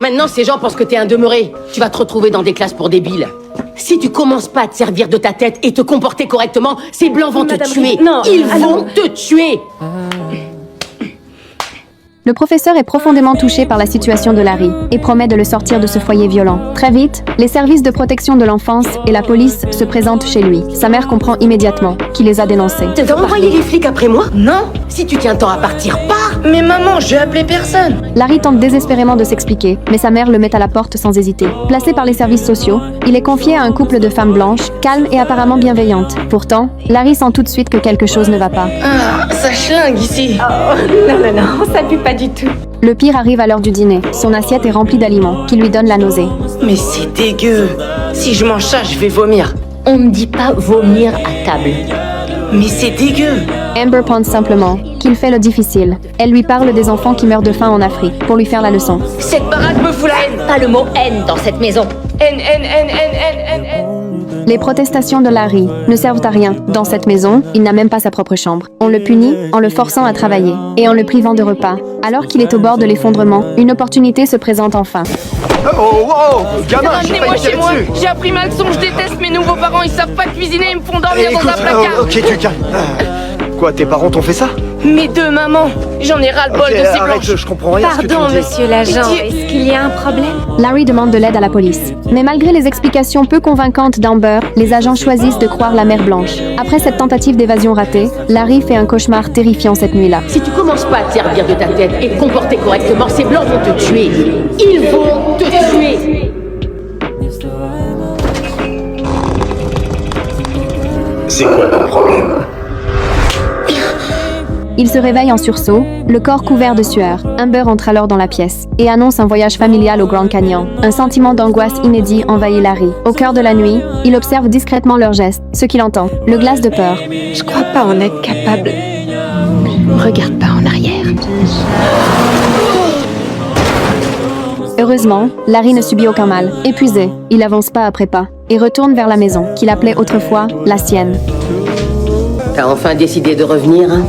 Maintenant, ces gens pensent que t'es un demeuré. Tu vas te retrouver dans des classes pour débiles. Si tu commences pas à te servir de ta tête et te comporter correctement, ces blancs vont te tuer. Non, Ils vont te tuer. Le professeur est profondément touché par la situation de Larry et promet de le sortir de ce foyer violent. Très vite, les services de protection de l'enfance et la police se présentent chez lui. Sa mère comprend immédiatement qu'il les a dénoncés. Tu vas envoyer les flics après moi? Non. Si tu tiens tant à partir, pars. Mais maman, je vais appeler personne. Larry tente désespérément de s'expliquer, mais sa mère le met à la porte sans hésiter. Placé par les services sociaux, il est confié à un couple de femmes blanches, calmes et apparemment bienveillantes. Pourtant, Larry sent tout de suite que quelque chose ne va pas. Ah, ça chlingue ici. Non, ça pue pas du tout. Le pire arrive à l'heure du dîner. Son assiette est remplie d'aliments qui lui donnent la nausée. Mais c'est dégueu. Si je mange ça, je vais vomir. On me dit pas vomir à table. Mais c'est dégueu. Amber pense simplement qu'il fait le difficile. Elle lui parle des enfants qui meurent de faim en Afrique pour lui faire la leçon. Cette baraque me fout la haine. Pas le mot haine dans cette maison. Haine. Les protestations de Larry ne servent à rien. Dans cette maison, il n'a même pas sa propre chambre. On le punit en le forçant à travailler et en le privant de repas. Alors qu'il est au bord de l'effondrement, une opportunité se présente enfin. Oh, wow, gamin, j'ai Ramenez-moi failli chez tirer moi. dessus. J'ai appris ma leçon, je déteste mes nouveaux parents. Ils savent pas cuisiner, ils me font dormir Écoute, dans un placard. ok, tu calmes. Quoi, tes parents t'ont fait ça? Mes deux mamans. J'en ai ras-le-bol Ok, de ces arrête, blanches. je comprends rien à ce que tu Pardon, me dis. monsieur l'agent. Pitié. Est-ce qu'il y a un problème? Larry demande de l'aide à la police. Mais malgré les explications peu convaincantes d'Amber, les agents choisissent de croire la mère blanche. Après cette tentative d'évasion ratée, Larry fait un cauchemar terrifiant cette nuit-là. Si tu commences pas à te servir de ta tête et te comporter correctement, ces blancs vont te tuer. Ils vont te tuer. C'est quoi ton problème? Il se réveille en sursaut, le corps couvert de sueur. Amber entre alors dans la pièce et annonce un voyage familial au Grand Canyon. Un sentiment d'angoisse inédit envahit Larry. Au cœur de la nuit, il observe discrètement leurs gestes, ce qu'il entend. Le glace de peur. Je crois pas en être capable. Regarde pas en arrière. Heureusement, Larry ne subit aucun mal. Épuisé, il avance pas après pas et retourne vers la maison qu'il appelait autrefois la sienne. T'as enfin décidé de revenir, hein?